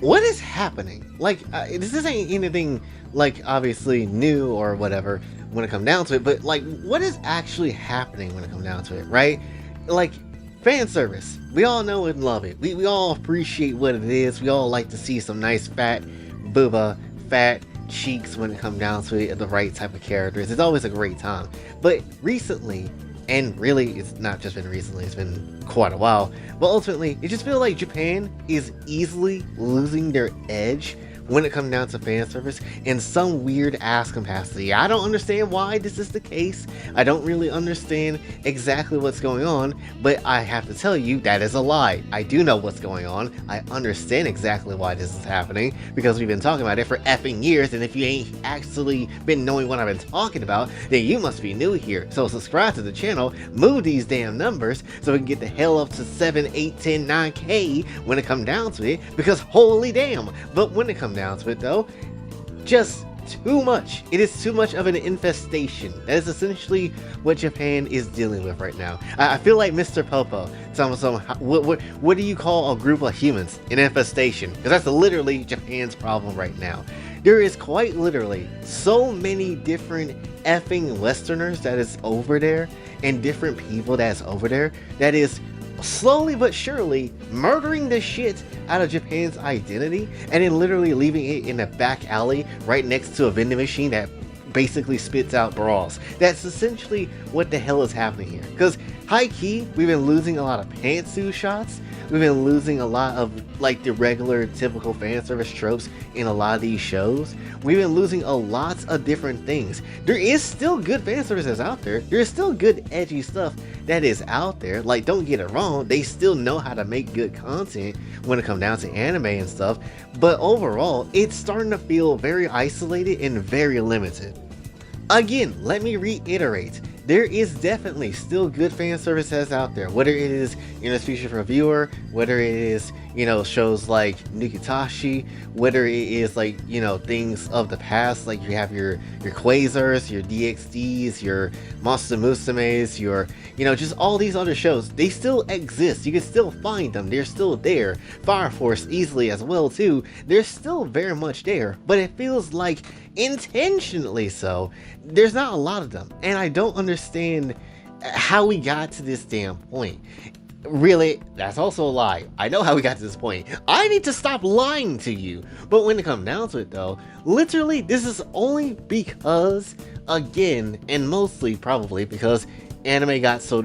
what is happening? Like, this isn't anything, like, obviously new or whatever when it comes down to it, but, like, what is actually happening when it comes down to it, right? Like, fan service. We all know and love it. We all appreciate what it is. We all like to see some nice fat booba, fat cheeks when it comes down to it, the right type of characters. It's always a great time. But recently, and really it's not just been recently, it's been quite a while, but ultimately it just feels like Japan is easily losing their edge when it comes down to fan service in some weird ass capacity. I don't understand why this is the case. I don't really understand exactly what's going on, but I have to tell you that is a lie. I do know what's going on. I understand exactly why this is happening because we've been talking about it for effing years, and if you ain't actually been knowing what I've been talking about, then you must be new here. So subscribe to the channel, move these damn numbers so we can get the hell up to 7, 8, 10, 9K when it comes down to it, because holy damn. But when it comes down to it though, just too much. It is too much of an infestation. That is essentially what Japan is dealing with right now. I feel like Mr. Popo. What do you call a group of humans? An infestation. Because that's literally Japan's problem right now. There is quite literally so many different effing Westerners that is over there, and different people that's over there, that is slowly but surely murdering the shit out of Japan's identity, and then literally leaving it in a back alley right next to a vending machine that basically spits out bras. That's essentially what the hell is happening here. Because high key, we've been losing a lot of pantsuit shots. We've been losing a lot of like the regular typical fan service tropes in a lot of these shows. We've been losing a lot of different things. There is still good fan service that's out there. There's still good edgy stuff that is out there. Like, don't get it wrong, they still know how to make good content when it comes down to anime and stuff. But overall, it's starting to feel very isolated and very limited. Again, let me reiterate, there is definitely still good fan service that's out there, whether it is Infestation for a viewer, whether it is, you know, shows like Nukitashi, whether it is like, you know, things of the past, like you have your Quasars, your DxDs, your Monster Musumes, your, you know, just all these other shows. They still exist. You can still find them. They're still there. Fire Force easily as well too. They're still very much there, but it feels like intentionally so, there's not a lot of them, and I don't understand how we got to this damn point. Really, that's also a lie. I know how we got to this point. I need to stop lying to you. But when it comes down to it though, literally this is only because, again, and mostly probably because anime got so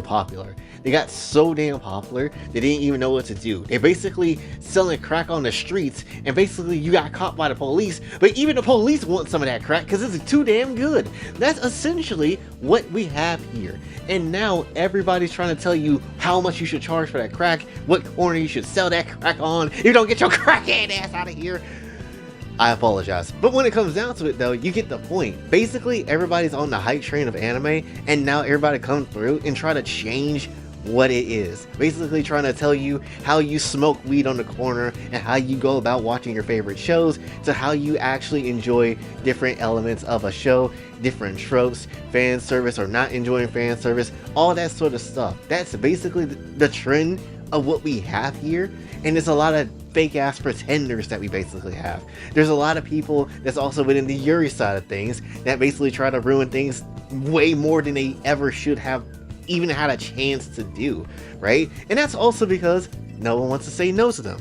popular. They got so damn popular, they didn't even know what to do. They're basically selling crack on the streets, and basically you got caught by the police, but even the police want some of that crack because it's too damn good. That's essentially what we have here. And now everybody's trying to tell you how much you should charge for that crack, what corner you should sell that crack on. You don't get your crackhead ass out of here. I apologize. But when it comes down to it though, you get the point. Basically, everybody's on the hype train of anime, and now everybody comes through and try to change what it is. Basically trying to tell you how you smoke weed on the corner and how you go about watching your favorite shows, to how you actually enjoy different elements of a show, different tropes, fan service or not enjoying fan service, all that sort of stuff. That's basically the trend of what we have here, and there's a lot of fake ass pretenders that we basically have. There's a lot of people that's also been in the Yuri side of things that basically try to ruin things way more than they ever should have even had a chance to do, right? And that's also because no one wants to say no to them.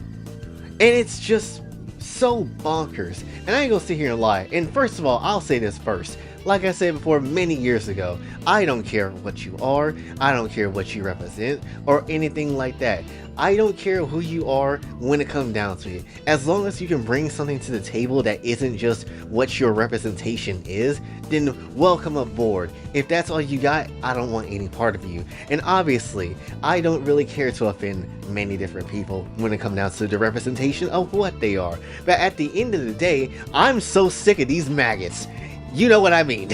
And it's just so bonkers. And I ain't gonna sit here and lie. And first of all, I'll say this first. Like I said before many years ago, I don't care what you are, I don't care what you represent, or anything like that. I don't care who you are when it comes down to it. As long as you can bring something to the table that isn't just what your representation is, then welcome aboard. If that's all you got, I don't want any part of you. And obviously, I don't really care to offend many different people when it comes down to the representation of what they are. But at the end of the day, I'm so sick of these maggots. You know what I mean.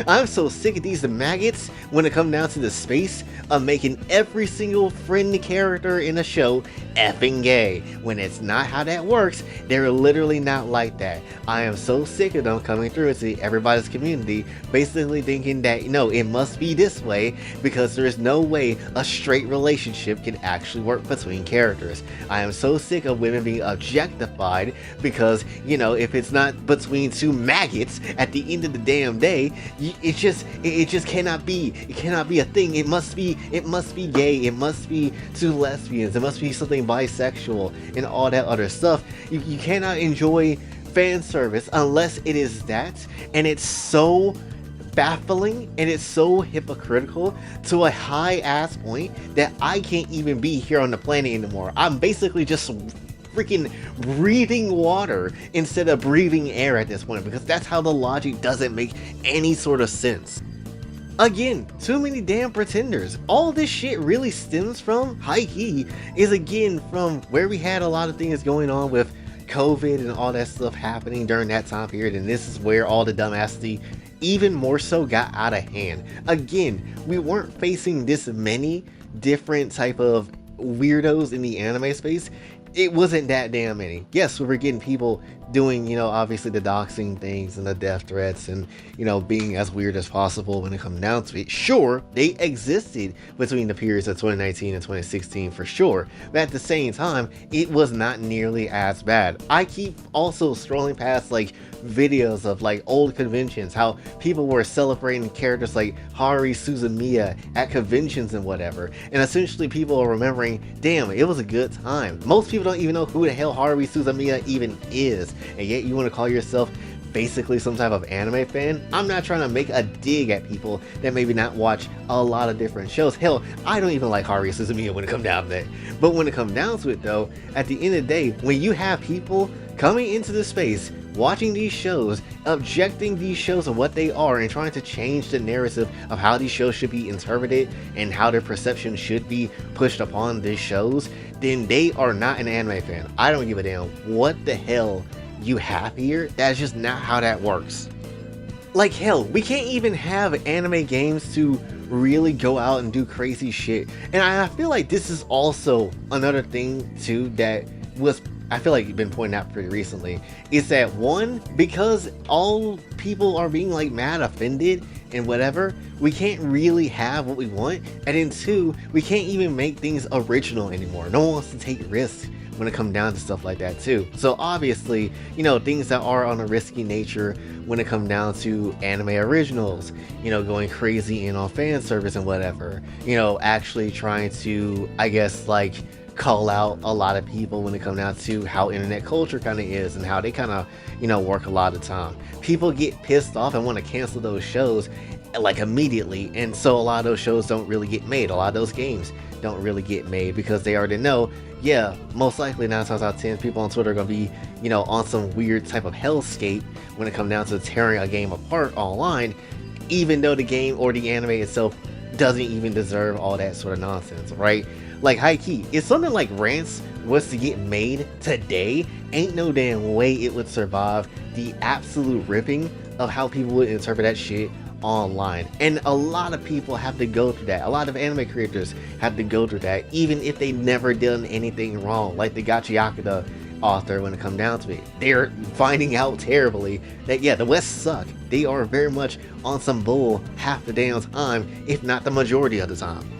I'm so sick of these maggots when it comes down to the space of making every single friendly character in a show effing gay. When it's not how that works, they're literally not like that. I am so sick of them coming through into everybody's community, basically thinking that, no, it must be this way because there is no way a straight relationship can actually work between characters. I am so sick of women being objectified because, if it's not between two maggots at the end of the damn day, it just cannot be. It cannot be a thing. It must be gay. It must be two lesbians. It must be something bisexual and all that other stuff. You cannot enjoy fan service unless it is that, and it's so baffling and it's so hypocritical to a high ass point that I can't even be here on the planet anymore. I'm basically just freaking breathing water instead of breathing air at this point, because that's how the logic doesn't make any sort of sense. Again, too many damn pretenders. All this shit really stems from, high key, is again from where we had a lot of things going on with COVID and all that stuff happening during that time period, and this is where all the dumbassity even more so got out of hand. Again, we weren't facing this many different type of weirdos in the anime space. It wasn't that damn many. Yes, we were getting people doing, obviously the doxing things and the death threats and, being as weird as possible when it comes down to it. Sure, they existed between the periods of 2019 and 2016 for sure, but at the same time, it was not nearly as bad. I keep also scrolling past videos of old conventions, how people were celebrating characters like Haruhi Suzumiya at conventions and whatever, and essentially people are remembering, damn, it was a good time. Most people don't even know who the hell Haruhi Suzumiya even is, and yet you want to call yourself basically some type of anime fan. I'm not trying to make a dig at people that maybe not watch a lot of different shows. Hell, I don't even like Haruhi Suzumiya when it comes down to that. But when it comes down to it though, at the end of the day, when you have people coming into the space, watching these shows, objecting these shows of what they are, and trying to change the narrative of how these shows should be interpreted and how their perception should be pushed upon these shows, then they are not an anime fan. I don't give a damn what the hell you have here. That's just not how that works. Hell, we can't even have anime games to really go out and do crazy shit. And I feel like this is also another thing too that was, I feel like you've been pointing out pretty recently, is that one, because all people are being mad, offended, and whatever, we can't really have what we want. And then two, we can't even make things original anymore. No one wants to take risks when it comes down to stuff like that too. So obviously, things that are on a risky nature when it comes down to anime originals, going crazy in on fan service and whatever, actually trying to, I guess, call out a lot of people when it comes down to how internet culture kind of is and how they kind of, work a lot of time. People get pissed off and want to cancel those shows immediately, and so a lot of those shows don't really get made. A lot of those games don't really get made because they already know, yeah, most likely 9 times out of 10 people on Twitter are gonna be, on some weird type of hellscape when it comes down to tearing a game apart online, even though the game or the anime itself doesn't even deserve all that sort of nonsense, right? High key, if something like Rants was to get made today, ain't no damn way it would survive the absolute ripping of how people would interpret that shit online. And a lot of people have to go through that. A lot of anime creators have to go through that, even if they never done anything wrong, like the Gacha Yakuza author when it comes down to it. They're finding out terribly that, yeah, the West suck. They are very much on some bull half the damn time, if not the majority of the time.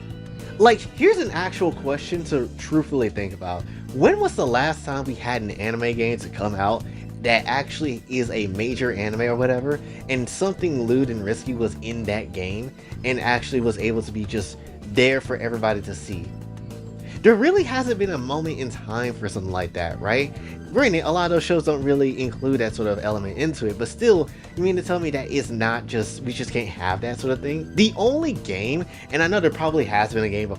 Here's an actual question to truthfully think about. When was the last time we had an anime game to come out that actually is a major anime or whatever, and something lewd and risky was in that game and actually was able to be just there for everybody to see? There really hasn't been a moment in time for something like that, right? Granted, a lot of those shows don't really include that sort of element into it, but still, you mean to tell me that it's not just, we just can't have that sort of thing? The only game, and I know there probably has been a game,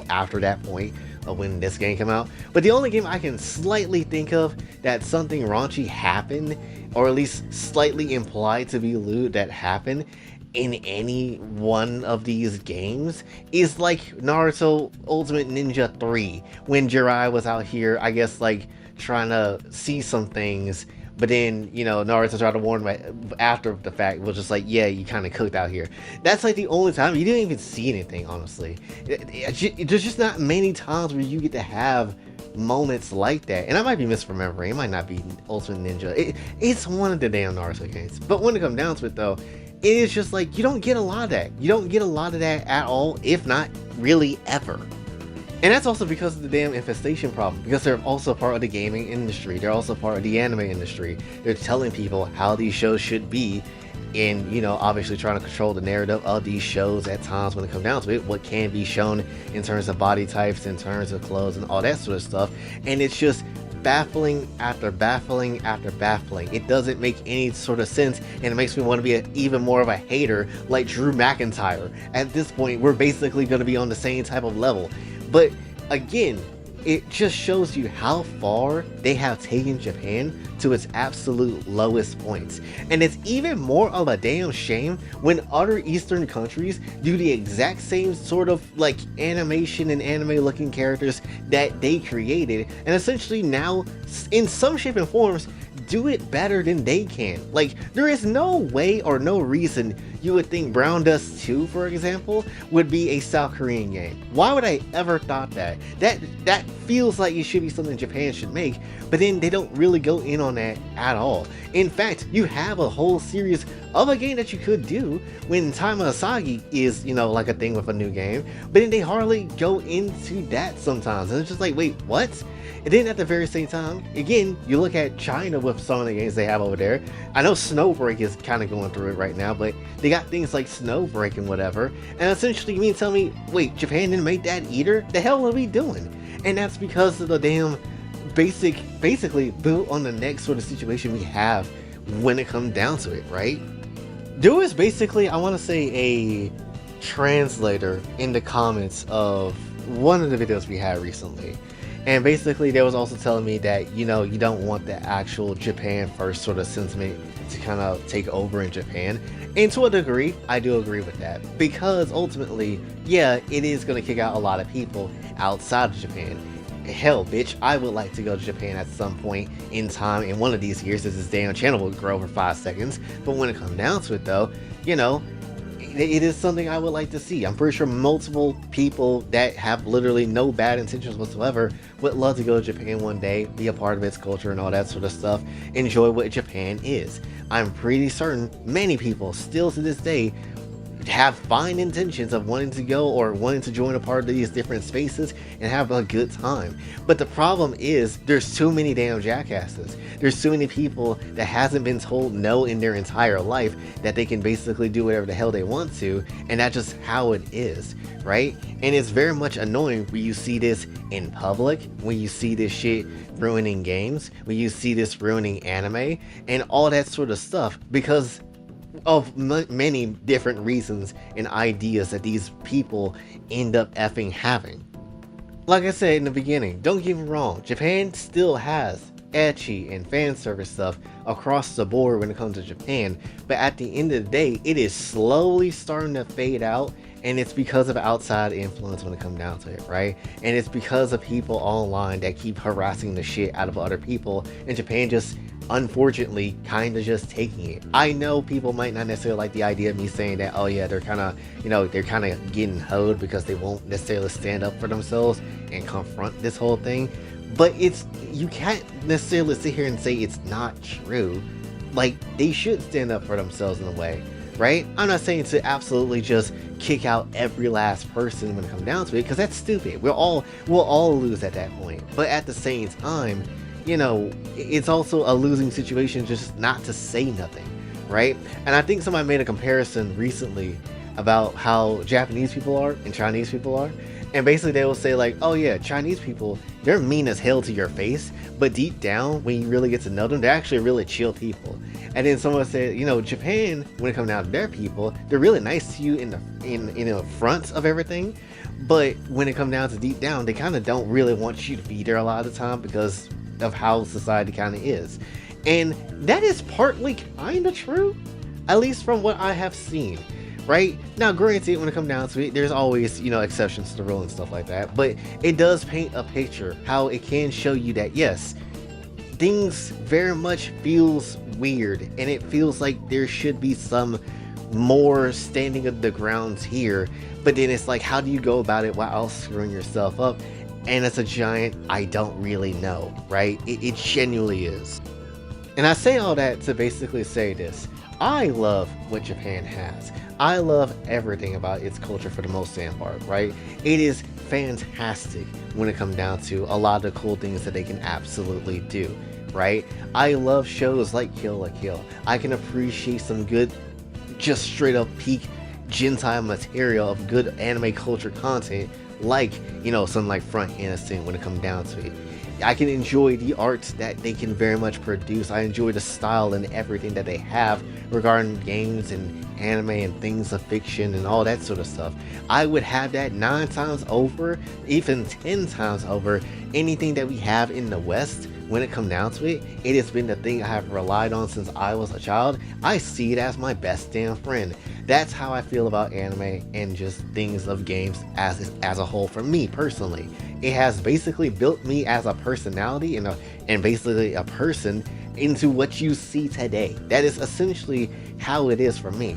after that point of when this game came out, but the only game I can slightly think of that something raunchy happened, or at least slightly implied to be lewd that happened in any one of these games, is Naruto Ultimate Ninja 3, when Jirai was out here, I guess, trying to see some things But then, Naruto tried to warn him after the fact, was just like, yeah, you kind of cooked out here. That's like the only time you didn't even see anything, honestly. There's just not many times where you get to have moments like that. And I might be misremembering. It might not be Ultimate Ninja. It's one of the damn Naruto games. But when it comes down to it, though, it is just like, you don't get a lot of that. You don't get a lot of that at all, if not really ever. And that's also because of the damn infestation problem, because they're also part of the gaming industry. They're also part of the anime industry. They're telling people how these shows should be, and obviously trying to control the narrative of these shows at times when it comes down to it, what can be shown in terms of body types, in terms of clothes, and all that sort of stuff. And it's just baffling after baffling after baffling. It doesn't make any sort of sense, and it makes me want to be even more of a hater like Drew McIntyre. At this point, we're basically going to be on the same type of level. But again, it just shows you how far they have taken Japan to its absolute lowest points. And it's even more of a damn shame when other Eastern countries do the exact same sort of like animation and anime looking characters that they created, and essentially now, in some shape and forms, do it better than they can. Like, there is no way or no reason you would think Brown Dust 2, for example, would be a South Korean game. Why would I ever thought that? That feels like it should be something Japan should make, but then they don't really go in on that at all. In fact, you have a whole series of a game that you could do when Time Asagi is, like a thing with a new game, but then they hardly go into that sometimes. And it's just like, wait, what? And then at the very same time, again, you look at China with some of the games they have over there. I know Snowbreak is kind of going through it right now, but they got things like Snowbreak and whatever. And essentially, you mean tell me, wait, Japan didn't make that either? The hell are we doing? And that's because of the damn basically built on the neck sort of situation we have when it comes down to it, right? There was basically, I want to say, a translator in the comments of one of the videos we had recently. And basically, they was also telling me that, you don't want the actual Japan first sort of sentiment to kind of take over in Japan. And to a degree, I do agree with that. Because ultimately, yeah, it is going to kick out a lot of people outside of Japan. Hell, bitch, I would like to go to Japan at some point in time in one of these years, as this damn channel will grow over 5 seconds. But when it comes down to it, though, it is something I would like to see. I'm pretty sure multiple people that have literally no bad intentions whatsoever would love to go to Japan one day, be a part of its culture and all that sort of stuff, enjoy what Japan is. I'm pretty certain many people still to this day have fine intentions of wanting to go or wanting to join a part of these different spaces and have a good time. But the problem is, there's too many damn jackasses. There's too many people that hasn't been told no in their entire life, that they can basically do whatever the hell they want to, and that's just how it is, right? And it's very much annoying when you see this in public, when you see this shit ruining games, when you see this ruining anime, and all that sort of stuff, because of many different reasons and ideas that these people end up effing having. Like I said in the beginning, don't get me wrong, Japan still has ecchi and fan service stuff across the board when it comes to Japan, but at the end of the day, it is slowly starting to fade out, and it's because of outside influence when it comes down to it, right? And it's because of people online that keep harassing the shit out of other people, and Japan just unfortunately kind of just taking it. I know people might not necessarily like the idea of me saying that, oh yeah, they're kind of, they're kind of getting hoed because they won't necessarily stand up for themselves and confront this whole thing. But you can't necessarily sit here and say it's not true. Like, they should stand up for themselves in a way, right? I'm not saying to absolutely just kick out every last person when it comes down to it, because that's stupid. We'll all lose at that point. But at the same time, it's also a losing situation just not to say nothing, right? And I think somebody made a comparison recently about how Japanese people are and Chinese people are. And basically they will say like, oh yeah, Chinese people, they're mean as hell to your face, but deep down, when you really get to know them, they're actually really chill people. And then someone said, Japan, when it comes down to their people, they're really nice to you in the front of everything. But when it comes down to deep down, they kind of don't really want you to be there a lot of the time because of how society kind of is. And that is partly kind of true, at least from what I have seen, right? Now granted, when it comes down to it, there's always exceptions to the rule and stuff like that, but it does paint a picture how it can show you that yes, things very much feels weird, and it feels like there should be some more standing of the grounds here. But then it's like, how do you go about it while screwing yourself up? And it's a giant I don't really know, right? It genuinely is. And I say all that to basically say this. I love what Japan has. I love everything about its culture for the most part, right? It is fantastic when it comes down to a lot of the cool things that they can absolutely do, right? I love shows like Kill la Kill. I can appreciate some good, just straight up peak Gentile material of good anime culture content, like, you know, something like Front Innocent when it comes down to it. I can enjoy the art that they can very much produce. I enjoy the style and everything that they have regarding games and anime and things of fiction and all that sort of stuff. I would have that 9 times over, even 10 times over anything that we have in the West. When it comes down to it, it has been the thing I have relied on since I was a child. I see it as my best damn friend. That's how I feel about anime and just things of games as a whole for me personally. It has basically built me as a personality and basically a person into what you see today. That is essentially how it is for me.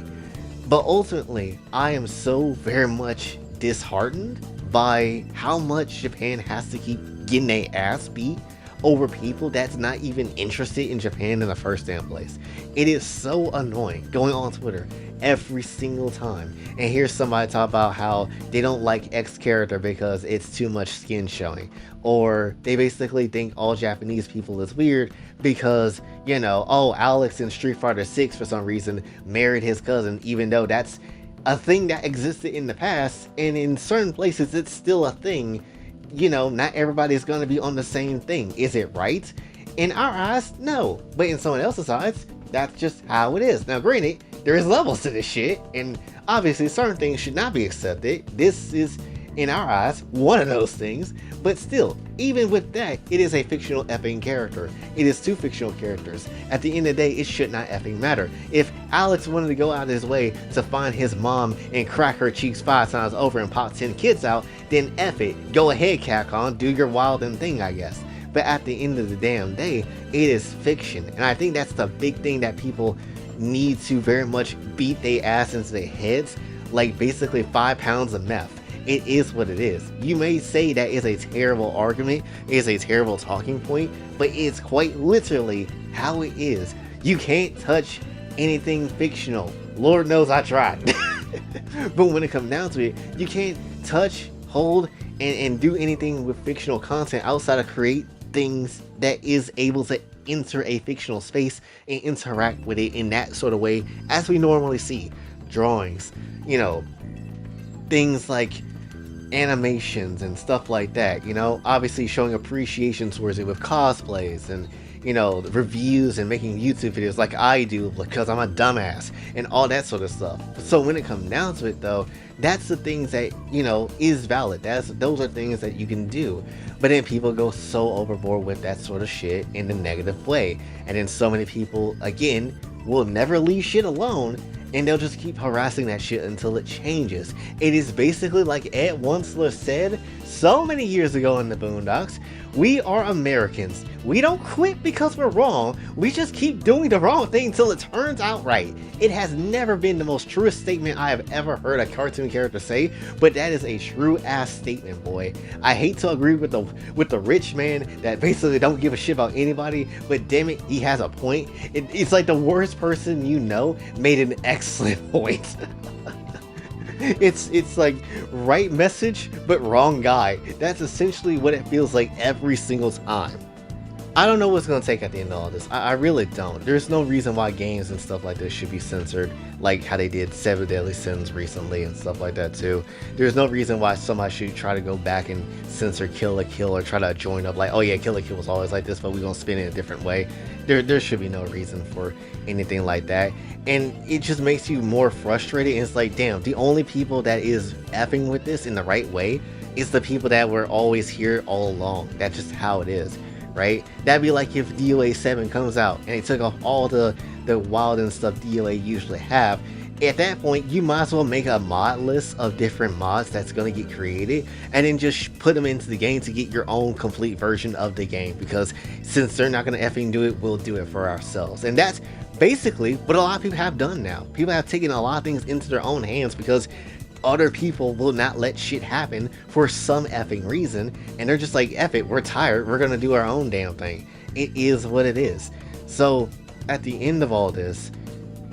But ultimately, I am so very much disheartened by how much Japan has to keep getting their ass beat over people that's not even interested in Japan in the first damn place. It is so annoying going on Twitter every single time and hear somebody talk about how they don't like X character because it's too much skin showing, or they basically think all Japanese people is weird because, you know, oh, Alex in Street Fighter 6 for some reason married his cousin, even though that's a thing that existed in the past, and in certain places it's still a thing. You know, not everybody's gonna be on the same thing. Is it right? In our eyes, no. But in someone else's eyes, that's just how it is. Now, granted, there is levels to this shit, and obviously certain things should not be accepted. This is, in our eyes, one of those things. But still, even with that, it is a fictional effing character. It is 2 fictional characters. At the end of the day, it should not effing matter. If Alex wanted to go out of his way to find his mom and crack her cheeks 5 times over and pop 10 kids out, then F it. Go ahead, Capcom. Do your wild and thing, I guess. But at the end of the damn day, it is fiction. And I think that's the big thing that people need to very much beat their ass into their heads. Like basically 5 pounds of meth. It is what it is. You may say that is a terrible argument, is a terrible talking point, but it's quite literally how it is. You can't touch anything fictional. Lord knows I tried. But when it comes down to it, you can't touch, hold, and do anything with fictional content outside of create things that is able to enter a fictional space and interact with it in that sort of way as we normally see. Drawings, you know, things like animations and stuff like that, you know, obviously showing appreciation towards it with cosplays and, you know, reviews and making YouTube videos like I do because I'm a dumbass and all that sort of stuff. So when it comes down to it though, that's the things that, you know, is valid. Those are things that you can do. But then people go so overboard with that sort of shit in the negative way. And then so many people, again, will never leave shit alone, and they'll just keep harassing that shit until it changes. It is basically like Ed Wuncler said so many years ago in the Boondocks, we are Americans. We don't quit because we're wrong. We just keep doing the wrong thing until it turns out right. It has never been the most truest statement I have ever heard a cartoon character say, but that is a true ass statement, boy. I hate to agree with the rich man that basically don't give a shit about anybody, but damn it, he has a point. It's like the worst person you know made an excellent point. It's like right message but wrong guy. That's essentially what it feels like every single time. I don't know what's going to take at the end of all this. I really don't. There's no reason why games and stuff like this should be censored, like how they did 7 Deadly Sins recently and stuff like that too. There's no reason why somebody should try to go back and censor Kill la Kill or try to join up like, oh yeah, Kill la Kill was always like this, but we're going to spin it a different way. There should be no reason for anything like that. And it just makes you more frustrated. And it's like, damn, the only people that is effing with this in the right way is the people that were always here all along. That's just how it is. Right? That'd be like if DOA 7 comes out and they took off all the wild and stuff DOA usually have, At that point, you might as well make a mod list of different mods that's going to get created and then just put them into the game to get your own complete version of the game, because since they're not going to effing do it, we'll do it for ourselves. And that's basically what a lot of people have done now. People have taken a lot of things into their own hands because other people will not let shit happen for some effing reason, and they're just like, F it, we're tired, we're gonna do our own damn thing. It is what it is. So at the end of all this,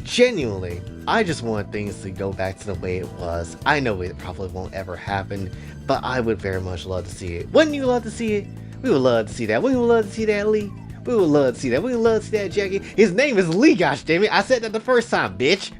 genuinely, I just want things to go back to the way it was. I know it probably won't ever happen, but I would very much love to see it. Wouldn't you love to see it? We would love to see that. We would love to see that, Lee. We would love to see that. We would love to see that, Jackie. His name is Lee, gosh damn it. I said that the first time, bitch.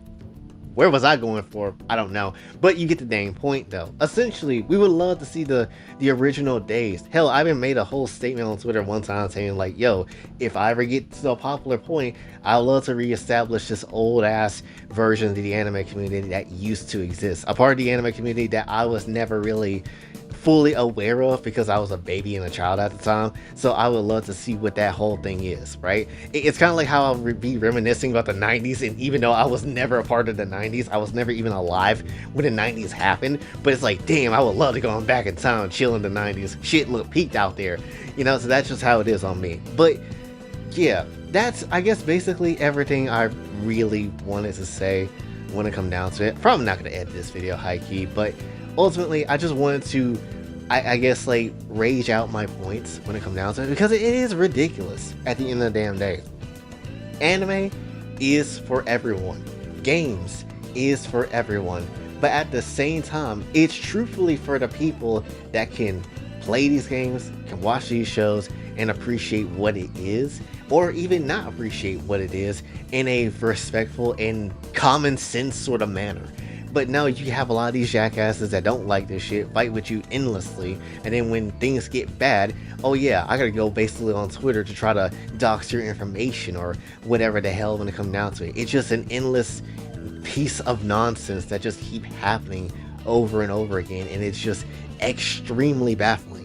Where was I going for? I don't know. But you get the dang point, though. Essentially, we would love to see the original days. Hell, I even made a whole statement on Twitter one time saying, like, yo, if I ever get to a popular point, I'd love to reestablish this old-ass version of the anime community that used to exist. A part of the anime community that I was never really fully aware of because I was a baby and a child at the time. So I would love to see what that whole thing is, right? It's kind of like how I'll be reminiscing about the 90s, and even though I was never a part of the 90s, I was never even alive when the 90s happened, but it's like, damn, I would love to go back in time and chill in the 90s. Shit look peaked out there, you know. So that's just how it is on me. But yeah, that's, I guess, basically everything I really wanted to say when it come down to it. Probably not going to edit this video high key, but ultimately I just wanted to, I guess, like, rage out my points when it comes down to it, because it is ridiculous at the end of the damn day. Anime is for everyone. Games is for everyone. But at the same time, it's truthfully for the people that can play these games, can watch these shows, and appreciate what it is, or even not appreciate what it is in a respectful and common sense sort of manner. But no, you have a lot of these jackasses that don't like this shit, fight with you endlessly, and then when things get bad, oh yeah, I gotta go basically on Twitter to try to dox your information or whatever the hell when it comes down to it. It's just an endless piece of nonsense that just keep happening over and over again, and it's just extremely baffling.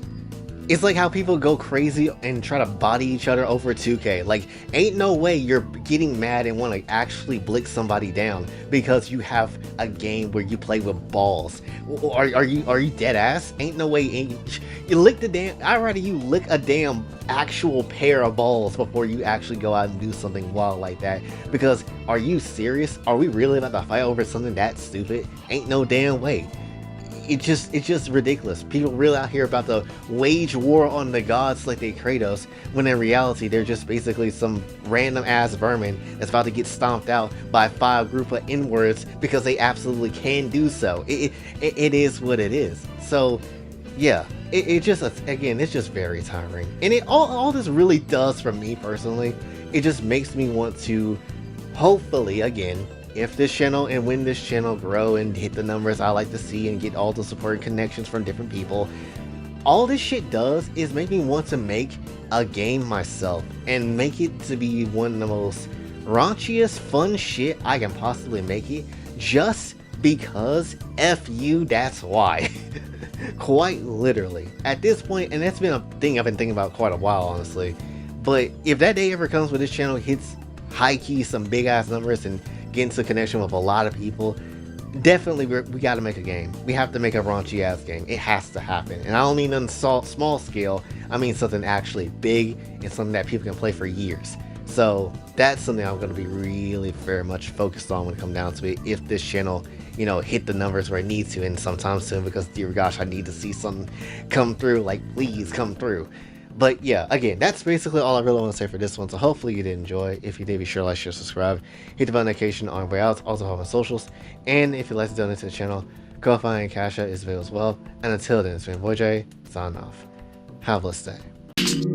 It's like how people go crazy and try to body each other over 2K. Like, ain't no way you're getting mad and want to actually blick somebody down because you have a game where you play with balls. Are you dead ass? Ain't no way. You lick the damn. I'd rather you lick a damn actual pair of balls before you actually go out and do something wild like that. Because are you serious? Are we really about to fight over something that stupid? Ain't no damn way. It's just ridiculous. People really out here about to wage war on the gods like they Kratos, when in reality they're just basically some random ass vermin that's about to get stomped out by 5 group of N-words because they absolutely can do so. It is what it is. So yeah, it just, again, it's just very tiring. And all this really does for me personally, it just makes me want to, hopefully, again, if this channel and when this channel grow and hit the numbers I like to see and get all the support and connections from different people, all this shit does is make me want to make a game myself and make it to be one of the most raunchiest fun shit I can possibly make it, just because F you, that's why. Quite literally. At this point, and that's been a thing I've been thinking about quite a while, honestly, but if that day ever comes where this channel hits high key some big ass numbers and get into connection with a lot of people, definitely we got to make a game. We have to make a raunchy ass game. It has to happen. And I don't mean on small scale, I mean something actually big and something that people can play for years. So that's something I'm going to be really very much focused on when it comes down to it, if this channel, you know, hit the numbers where it needs to, and sometime soon, because dear gosh, I need to see something come through. Like, please come through. But yeah, again, that's basically all I really want to say for this one. So hopefully you did enjoy. If you did, be sure to like, share, subscribe, hit the bell notification on way out. Also have my socials. And if you'd like to donate to the channel, Kofi and Cash App is available as well. And until then, it's been Boy J, signing off. Have a blessed day.